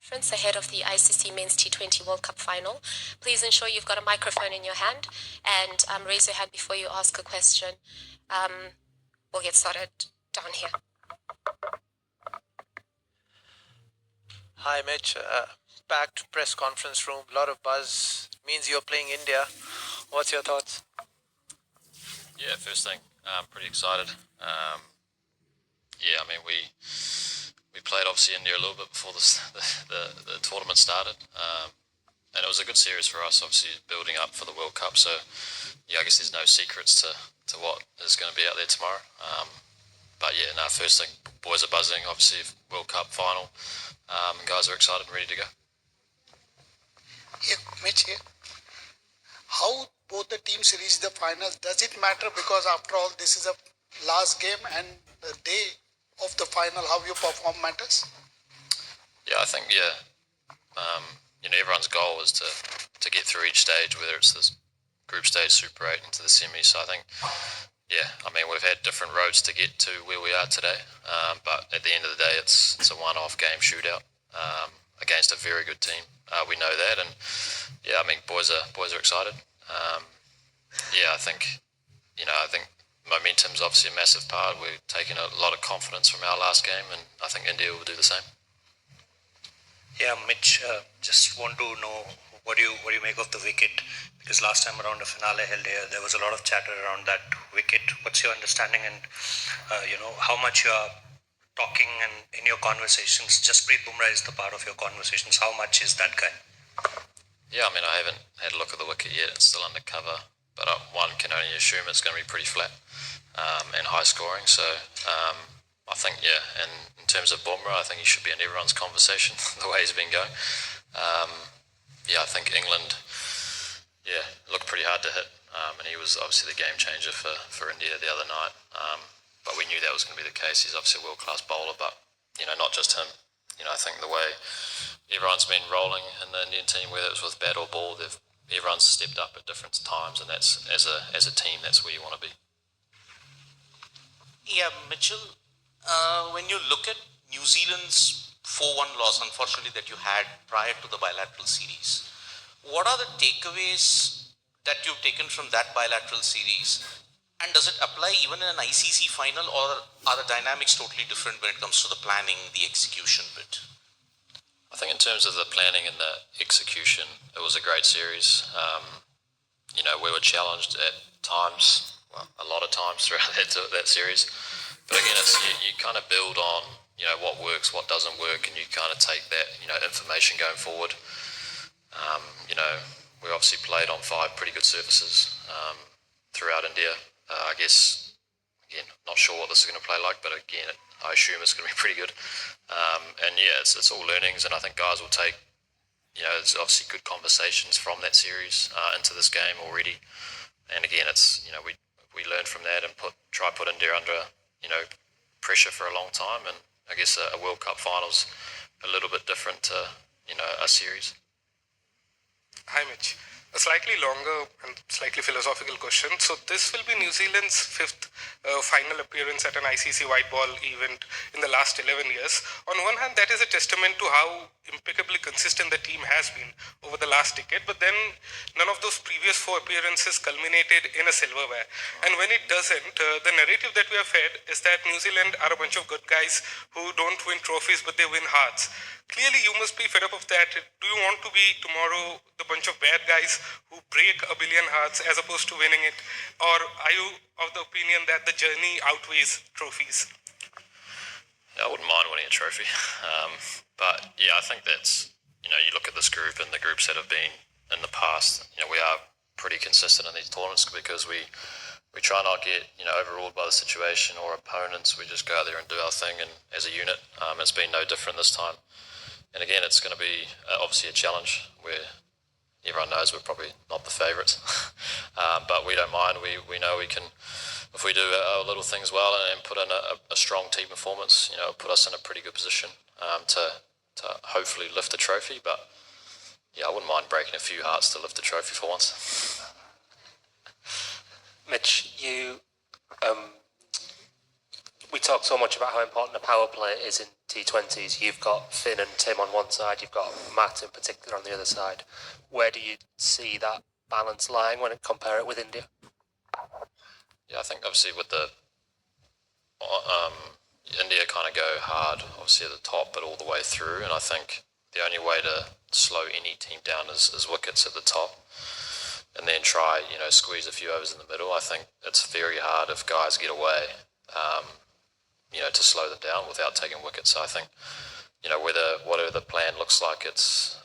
Conference ahead of the ICC Men's T20 World Cup Final. Please ensure you've got a microphone in your hand and raise your hand before you ask a question. We'll get started down here. Hi Mitch, packed press conference room, a lot of buzz, means you're playing India. What's your thoughts? Yeah, first thing, I'm pretty excited. Yeah, I mean, we played obviously India a little bit before the tournament started, and it was a good series for us, obviously building up for the World Cup. So yeah, I guess there's no secrets to what is going to be out there tomorrow. But yeah, no, first thing, boys are buzzing, obviously World Cup final, and guys are excited and ready to go. Yeah, Mitch here. How both the teams reach the final, does it matter? Because after all, this is a last game and the day of the final, how you perform matters? Yeah, I think, everyone's goal is to get through each stage, whether it's this group stage, Super 8 into the semis. So I think, we've had different roads to get to where we are today, but at the end of the day, it's a one-off game shootout against a very good team. We know that, and boys are excited. I think momentum's obviously a massive part. We're taking a lot of confidence from our last game, and I think India will do the same. Yeah, Mitch, just want to know what do you make of the wicket? Because last time around the finale held here, there was a lot of chatter around that wicket. What's your understanding, and how much you are talking and in your conversations? Jasprit Bumrah is the part of your conversations. How much is that guy? Yeah, I haven't had a look at the wicket yet. It's still under cover, but one can only assume it's going to be pretty flat and high scoring. So I think, and in terms of Bumrah, I think he should be in everyone's conversation the way he's been going. I think England, looked pretty hard to hit, and he was obviously the game changer for India the other night. But we knew that was going to be the case. He's obviously a world-class bowler, but not just him. I think the way everyone's been rolling in the Indian team, whether it's with bat or ball, everyone's stepped up at different times, and that's as a team, that's where you want to be. Yeah, Mitchell, when you look at New Zealand's 4-1 loss, unfortunately, that you had prior to the bilateral series, what are the takeaways that you've taken from that bilateral series? And does it apply even in an ICC final, or are the dynamics totally different when it comes to the planning, the execution bit? I think in terms of the planning and the execution, it was a great series. We were challenged at times, a lot of times throughout that series. But again, you kind of build on, what works, what doesn't work, and you kind of take that, information going forward. We obviously played on 5 pretty good surfaces throughout India. I guess, again, not sure what this is going to play like, but again, I assume it's going to be pretty good. It's all learnings, and I think guys will take, it's obviously good conversations from that series into this game already. And again, it's, we learned from that and try put India under, pressure for a long time. And I guess a World Cup final's a little bit different to, a series. Hi Mitch. A slightly longer and slightly philosophical question. So this will be New Zealand's 5th final appearance at an ICC white ball event in the last 11 years. On one hand, that is a testament to how impeccably consistent the team has been over the last decade, but then none of those previous 4 appearances culminated in a silverware. And when it doesn't, the narrative that we have fed is that New Zealand are a bunch of good guys who don't win trophies, but they win hearts. Clearly, you must be fed up of that. Do you want to be tomorrow the bunch of bad guys who break a billion hearts as opposed to winning it? Or are you of the opinion that the journey outweighs trophies? I wouldn't mind winning a trophy. But I think that's, you look at this group and the groups that have been in the past, we are pretty consistent in these tournaments because we try not get, overruled by the situation or opponents. We just go out there and do our thing, and as a unit, it's been no different this time. And again, it's going to be obviously a challenge where everyone knows we're probably not the favourites, but we don't mind. We know we can, if we do our little things well and put in a strong team performance, put us in a pretty good position to hopefully lift the trophy. But I wouldn't mind breaking a few hearts to lift the trophy for once. Mitch, you we talk so much about how important the power play is in T20s. You've got Finn and Tim on one side, you've got Matt in particular on the other side. Where do you see that balance lying when you compare it with India? Yeah, I think obviously with the India kind of go hard, obviously at the top, but all the way through. And I think the only way to slow any team down is wickets at the top, and then try squeeze a few overs in the middle. I think it's very hard if guys get away, to slow them down without taking wickets. So I think whatever the plan looks like, it's